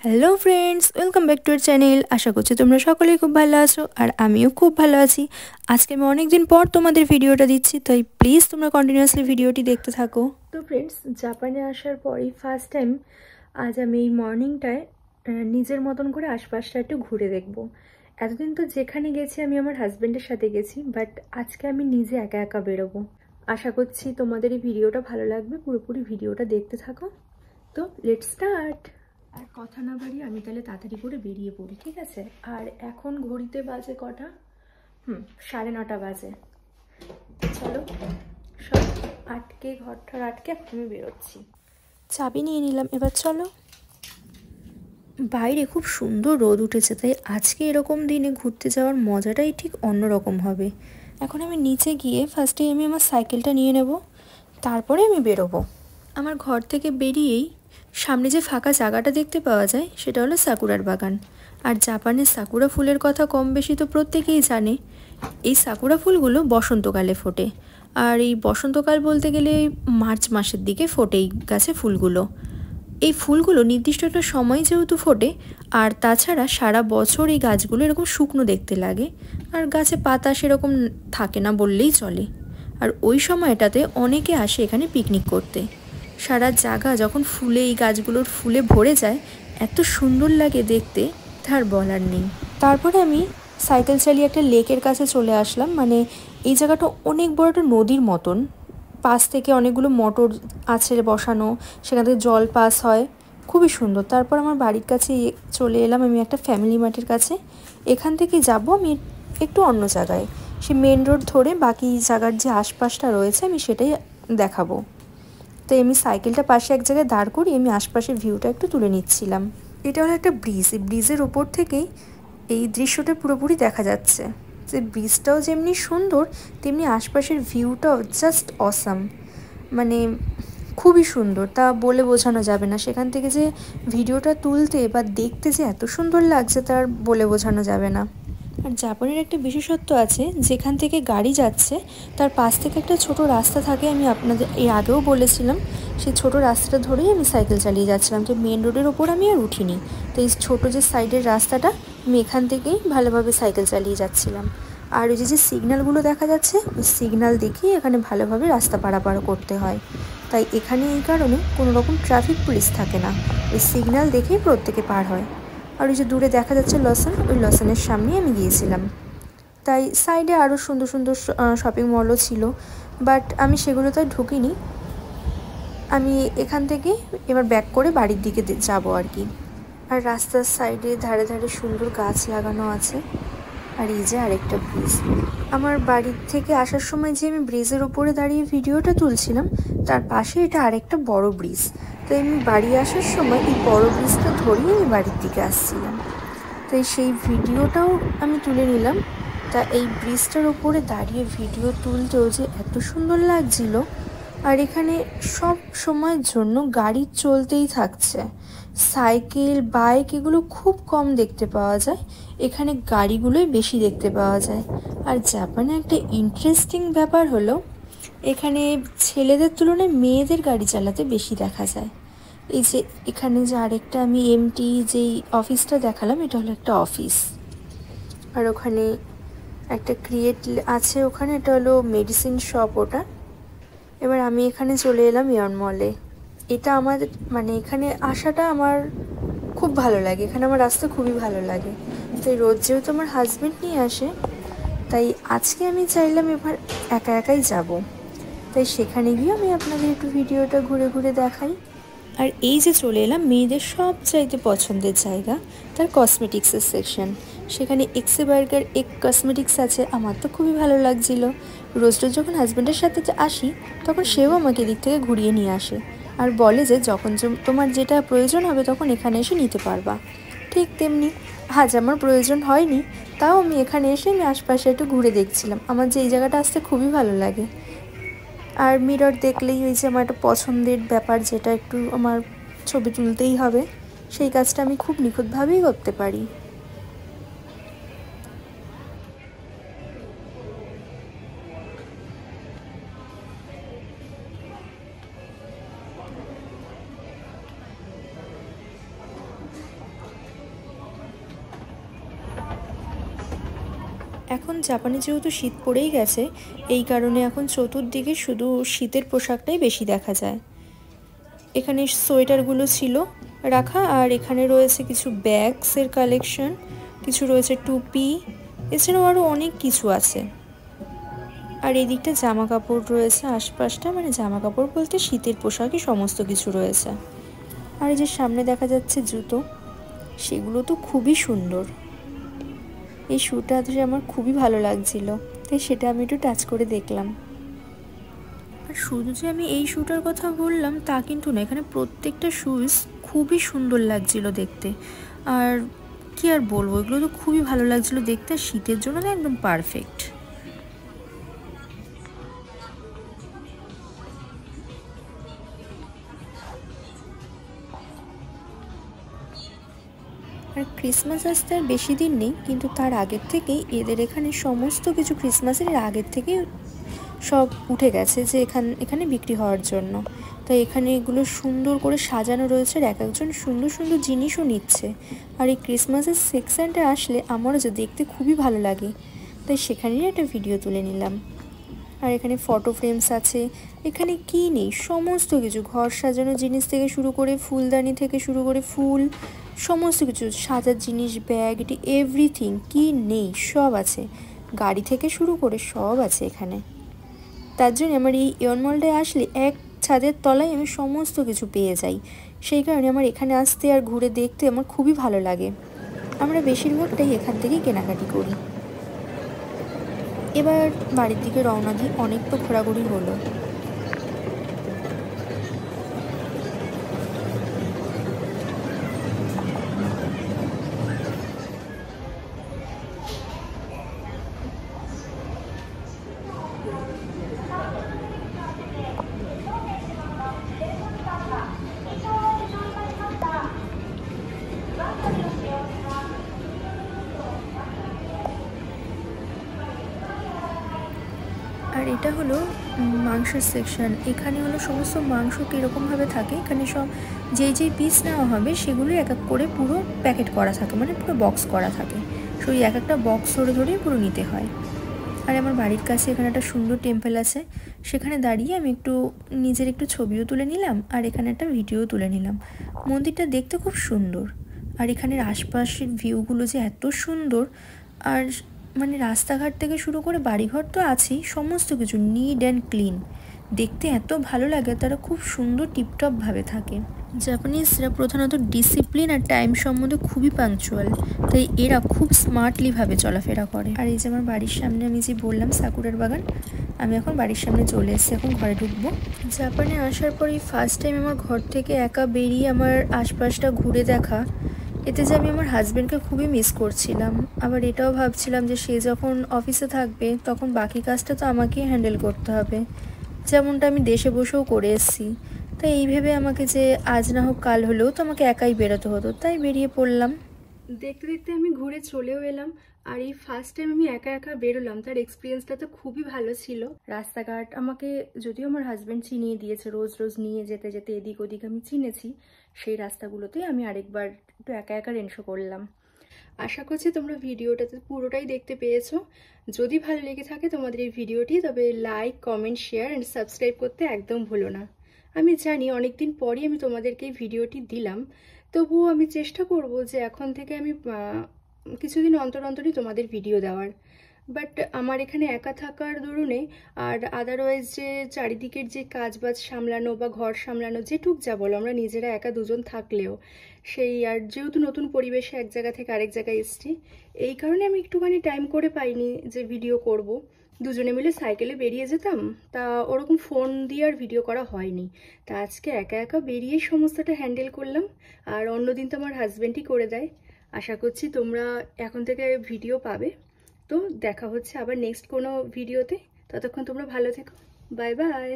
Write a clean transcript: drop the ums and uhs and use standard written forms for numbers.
Hello friends, welcome back to our channel. আশা করছি তোমরা সকলেই খুব ভালো আছো আর আমিও খুব ভালো আছি। আজকে আমি অনেক দিন পর তোমাদের ভিডিওটা দিচ্ছি, তাই প্লিজ তোমরা কন্টিনিউয়াসলি ভিডিওটি দেখতে থাকো। তো ফ্রেন্ডস, জাপানে আসার পরেই ফার্স্ট টাইম আজ আমি এই মর্নিংটায় নিজের মতন করে আশপাশটা একটু ঘুরে দেখব। এতদিন তো যেখানে গেছি আমি আমার হাজব্যান্ডের সাথে গেছি, বাট আজকে আমি নিজে একা একা বেরোবো। আশা করছি তোমাদের এই ভিডিওটা ভালো লাগবে, পুরোপুরি ভিডিওটা দেখতে থাকো। তো লেটস স্টার্ট। আর কথা না বাড়িয়ে আমি তাহলে তাড়াতাড়ি করে বেরিয়ে পড়ি, ঠিক আছে? আর এখন ঘড়িতে বাজে কটা? 9:30 বাজে। চলো, সব আটকে ঘরটার আটকে আমি বেরোচ্ছি। চাবি নিয়ে নিলাম, এবার চলো। বাইরে খুব সুন্দর রোদ উঠেছে, তাই আজকে এরকম দিনে ঘুরতে যাওয়ার মজাটাই ঠিক অন্যরকম হবে। এখন আমি নিচে গিয়ে ফার্স্টেই আমি আমার সাইকেলটা নিয়ে নেব, তারপরে আমি বেরোবো। আমার ঘর থেকে বেরিয়েই সামনে যে ফাঁকা জায়গাটা দেখতে পাওয়া যায় সেটা হলো সাকুরার বাগান। আর জাপানের সাকুরা ফুলের কথা কম বেশি তো প্রত্যেকেই জানে। এই সাকুরা ফুলগুলো বসন্তকালে ফোটে, আর এই বসন্তকাল বলতে গেলে মার্চ মাসের দিকে ফোটে এই গাছে ফুলগুলো। এই ফুলগুলো নির্দিষ্ট একটা সময় যেহেতু ফোটে, আর তাছাড়া সারা বছর এই গাছগুলো এরকম শুকনো দেখতে লাগে, আর গাছে পাতা সেরকম থাকে না বললেই চলে। আর ওই সময়টাতে অনেকে আসে এখানে পিকনিক করতে। সারা জায়গা যখন ফুলে, এই গাছগুলোর ফুলে ভরে যায়, এত সুন্দর লাগে দেখতে, তার বলার নেই। তারপরে আমি সাইকেল চালিয়ে একটা লেকের কাছে চলে আসলাম। মানে এই জায়গাটা অনেক বড় একটা নদীর মতন, পাশ থেকে অনেকগুলো মোটর আছে বসানো, সেখান থেকে জল পাস হয়, খুবই সুন্দর। তারপর আমার বাড়ির কাছে চলে এলাম আমি একটা ফ্যামিলি মার্টের কাছে। এখান থেকে যাব আমি একটু অন্য জায়গায়, সে মেন রোড ধরে বাকি জায়গার যে আশপাশটা রয়েছে আমি সেটাই দেখাবো। তাই আমি সাইকেলটা পাশে এক জায়গায় দাঁড় করিয়ে আমি আশপাশের ভিউটা একটু তুলে নিচ্ছিলাম। এটা হলো একটা ব্রিজ, এই ব্রিজের ওপর থেকেই এই দৃশ্যটা পুরোপুরি দেখা যাচ্ছে। যে ব্রিজটাও যেমনি সুন্দর, তেমনি আশপাশের ভিউটাও জাস্ট অসাম, মানে খুবই সুন্দর, তা বলে বোঝানো যাবে না। সেখান থেকে যে ভিডিওটা তুলতে বা দেখতে যে এত সুন্দর লাগছে তার বলে বোঝানো যাবে না। আর জাপানের একটা বিশেষত্ব আছে, যেখান থেকে গাড়ি যাচ্ছে তার পাশ থেকে একটা ছোট রাস্তা থাকে। আমি আপনাদের এর আগেও বলেছিলাম, সেই ছোট রাস্তাটা ধরেই আমি সাইকেল চালিয়ে যাচ্ছিলাম। তো মেন রোডের ওপর আমি আর উঠিনি, তো এই ছোটো যে সাইডের রাস্তাটা, আমি এখান থেকেই ভালোভাবে সাইকেল চালিয়ে যাচ্ছিলাম। আর ওই যে সিগন্যালগুলো দেখা যাচ্ছে, ওই সিগন্যাল দেখেই এখানে ভালোভাবে রাস্তা পারাপার করতে হয়। তাই এখানে এই কারণে কোনো রকম ট্রাফিক পুলিশ থাকে না, ওই সিগন্যাল দেখেই প্রত্যেকে পার হয়। আর ওই যে দূরে দেখা যাচ্ছে লসন, ওই লসনের সামনেই আমি গিয়েছিলাম। তাই সাইডে আরও সুন্দর সুন্দর শপিং মলও ছিল, বাট আমি সেগুলোতে ঢুকিনি। আমি এখান থেকে এবার ব্যাক করে বাড়ির দিকে যাব আর কি। আর রাস্তার সাইডে ধারে ধারে সুন্দর গাছ লাগানো আছে। আর এই যে আরেকটা ব্রিজ। আমার বাড়ির থেকে আসার সময় যে আমি ব্রিজের উপরে দাঁড়িয়ে ভিডিওটা তুলছিলাম, তার পাশে এটা আরেকটা বড় ব্রিজ। তাই আমি বাড়ি আসার সময় এই বড় ব্রিজটা ধরেই আমি বাড়ির দিকে আসছিলাম, তাই সেই ভিডিওটাও আমি তুলে নিলাম। তা এই ব্রিজটার ওপরে দাঁড়িয়ে ভিডিও তুলতেও যে এত সুন্দর লাগছিল। আর এখানে সব সময়ের জন্য গাড়ি চলতেই থাকছে, সাইকেল বাইক এগুলো খুব কম দেখতে পাওয়া যায়, এখানে গাড়িগুলোই বেশি দেখতে পাওয়া যায়। আর জাপানে একটা ইন্টারেস্টিং ব্যাপার হলো, এখানে ছেলেদের তুলনায় মেয়েদের গাড়ি চালাতে বেশি দেখা যায়। এই যে এখানে যে আরেকটা আমি এমটি যেই অফিসটা দেখালাম, এটা হলো একটা অফিস। আর ওখানে একটা ক্রিয়েট আছে, ওখানে এটা হলো মেডিসিন শপ ওটা। এবার আমি এখানে চলে এলাম ইয়ন মলে। এটা আমার মানে এখানে আসাটা আমার খুব ভালো লাগে, এখানে আমার আসতে খুবই ভালো লাগে। তাই রোজ যেহেতু আমার হাজব্যান্ড নিয়ে আসে, তাই আজকে আমি চাইলাম এবার একা একাই যাব। তাই সেখানে গিয়ে আমি আপনাদের একটু ভিডিওটা ঘুরে ঘুরে দেখাই। আর এই যে চলে এলাম মেয়েদের সবচাইতে পছন্দের জায়গা, তার কসমেটিক্সের সেকশন। সেখানে এক্সে বার্গার এক কসমেটিক্স আছে, আমার তো খুবই ভালো লাগছিল। রোজ রোজ যখন হাজব্যান্ডের সাথে আসি, তখন সেও আমাকে এদিক থেকে ঘুরিয়ে নিয়ে আসে আর বলে যে যখন তোমার যেটা প্রয়োজন হবে তখন এখানে এসে নিতে পারবা। ঠিক তেমনি আজ আমার প্রয়োজন হয়নি, তাও আমি এখানে এসে আমি আশপাশে একটু ঘুরে দেখছিলাম। আমার যে এই জায়গাটা আসতে খুবই ভালো লাগে। আর মিরর দেখলেই ওই যে আমার একটা পছন্দের ব্যাপার, যেটা একটু আমার ছবি তুলতেই হবে, সেই কাজটা আমি খুব নিখুঁতভাবেই করতে পারি। এখন জাপানে যেহেতু শীত পড়েই গেছে, এই কারণে এখন চতুর্দিকে শুধু শীতের পোশাকটাই বেশি দেখা যায়। এখানে সোয়েটারগুলো ছিল রাখা, আর এখানে রয়েছে কিছু ব্যাগসের কালেকশন, কিছু রয়েছে টুপি, এছাড়াও আরও অনেক কিছু আছে। আর এই দিকটা জামা কাপড় রয়েছে আশপাশটা, মানে জামা কাপড় বলতে শীতের পোশাকই সমস্ত কিছু রয়েছে। আর এই যে সামনে দেখা যাচ্ছে জুতো, সেগুলো তো খুবই সুন্দর। এই শ্যুটা তো আমার খুবই ভালো লাগছিল, তাই সেটা আমি একটু টাচ করে দেখলাম। আর শুধু যে আমি এই শ্যুটার কথা বললাম তা কিন্তু না, এখানে প্রত্যেকটা শ্যুজ খুবই সুন্দর লাগছিল দেখতে। আর কি আর বলবো, এগুলো তো খুবই ভালো লাগছিল দেখতে, শীতের জন্য তো একদম পারফেক্ট। আর ক্রিসমাস আসতে আর বেশি দিন নেই, কিন্তু তার আগের থেকেই এদের এখানে সমস্ত কিছু ক্রিসমাসের আগের থেকে সব উঠে গেছে যে এখানে বিক্রি হওয়ার জন্য। তাই এখানে এগুলো সুন্দর করে সাজানো রয়েছে, আর এক একজন সুন্দর সুন্দর জিনিসও নিচ্ছে। আর এই ক্রিসমাসের সেকশনটা আসলে আমারও যে দেখতে খুবই ভালো লাগে, তাই সেখানেই একটা ভিডিও তুলে নিলাম। আর এখানে ফটো ফ্রেমস আছে, এখানে কি নেই সমস্ত কিছু, ঘর সাজানোর জিনিস থেকে শুরু করে ফুলদানি থেকে শুরু করে ফুল, সমস্ত কিছু সাজার জিনিস, ব্যাগ, এটি এভরিথিং কি নেই সব আছে, গাড়ি থেকে শুরু করে সব আছে এখানে। তার জন্য আমার এই ইয়ন মলটায় আসলে এক ছাদের তলায় আমি সমস্ত কিছু পেয়ে যাই, সেই কারণে আমার এখানে আসতে আর ঘুরে দেখতে আমার খুবই ভালো লাগে। আমরা বেশিরভাগটাই এখান থেকেই কেনাকাটি করি। এবার বাড়ির দিকে রওনা দিই, অনেক তো ঘোরাঘুরি হলো। আর এটা হলো মাংসের সেকশন। এখানে হলো সমস্ত মাংস কীরকমভাবে থাকে, এখানে সব যেই পিস নেওয়া হবে সেগুলোই এক এক করে পুরো প্যাকেট করা থাকে, মানে পুরো বক্স করা থাকে, সেই এক একটা বক্স ধরে ধরেই পুরো নিতে হয়। আর আমার বাড়ির কাছে এখানে একটা সুন্দর টেম্পল আছে, সেখানে দাঁড়িয়ে আমি নিজের একটু ছবিও তুলে নিলাম, আর এখানে একটা ভিডিও তুলে নিলাম। মন্দিরটা দেখতে খুব সুন্দর, আর এখানের আশপাশের ভিউগুলো যে এত সুন্দর। আর মানে রাস্তাঘাট থেকে শুরু করে বাড়িঘর তো আছেই, সমস্ত কিছু নিট অ্যান্ড ক্লিন, দেখতে এত ভালো লাগে। তারা খুব সুন্দর টিপটপভাবে থাকে। জাপানিজরা প্রধানত ডিসিপ্লিন আর টাইম সম্বন্ধে খুবই পাংচুয়াল, তাই এরা খুব স্মার্টলিভাবে চলাফেরা করে। আর এই যে আমার বাড়ির সামনে আমি যে বললাম সাকুরার বাগান, আমি এখন বাড়ির সামনে চলে এসেছি, এখন ঘরে ঢুকবো। জাপানে আসার পরেই ফার্স্ট টাইম আমার ঘর থেকে একা বেরিয়ে আমার আশপাশটা ঘুরে দেখা, এতে যে আমি আমার হাজব্যান্ডকে খুবই মিস করছিলাম। আবার এটাও ভাবছিলাম যে সে যখন অফিসে থাকবে তখন বাকি কাজটা তো আমাকেই হ্যান্ডেল করতে হবে, যেমনটা আমি দেশে বসেও করে এসেছি। তাই এই ভেবে আমাকে যে আজ না হোক কাল হলেও তো আমাকে একাই বেরোতে হতো, তাই বেরিয়ে পড়লাম। দেখতে দেখতে আমি ঘুরে চলেও এলাম। আর এই ফার্স্ট টাইম আমি একা একা বেরোলাম, তার এক্সপিরিয়েন্সটা তো খুবই ভালো ছিল। রাস্তাঘাট আমাকে যদিও আমার হাজব্যান্ড চিনিয়ে দিয়েছে, রোজ রোজ নিয়ে যেতে যেতে এদিক ওদিক আমি চিনেছি, সেই রাস্তাগুলোতেই আমি আরেকবার একটু একা একা রেন্সো করলাম। আশা করছি তোমরা ভিডিওটাতে পুরোটাই দেখতে পেয়েছো। যদি ভালো লেগে থাকে তোমাদের এই ভিডিওটি, তবে like, comment, share and subscribe করতে একদম ভুলো না। আমি জানি অনেকদিন পরই আমি তোমাদেরকে এই ভিডিওটি দিলাম, তবুও আমি চেষ্টা করব যে এখন থেকে আমি কিছুদিন অন্তর অন্তরই তোমাদের ভিডিও দেওয়ার। বাট আমার এখানে একা থাকার দরুনে আর আদারওয়াইজ যে চারিদিকের যে কাজবাজ সামলানো বা ঘর সামলানো, যেটুক যা বলো, আমরা নিজেরা একা দুজন থাকলেও সেই, আর যেহেতু নতুন পরিবেশে এক জায়গা থেকে আরেক জায়গায় এসছি, এই কারণে আমি একটুখানি টাইম করে পাইনি যে ভিডিও করব। দুজনে মিলে সাইকেলে বেরিয়ে যেতাম, তা ওরকম ফোন দিয়ে আর ভিডিও করা হয়নি। তা আজকে একা একা বেরিয়ে সমস্তটা হ্যান্ডেল করলাম, আর অন্যদিন তো আমার হাজব্যান্ডই করে দেয়। আশা করছি তোমরা এখন থেকে ভিডিও পাবে। তো দেখা হচ্ছে আবার নেক্সট কোনো ভিডিওতে, ততক্ষণ তোমরা ভালো থেকো, বাই বাই।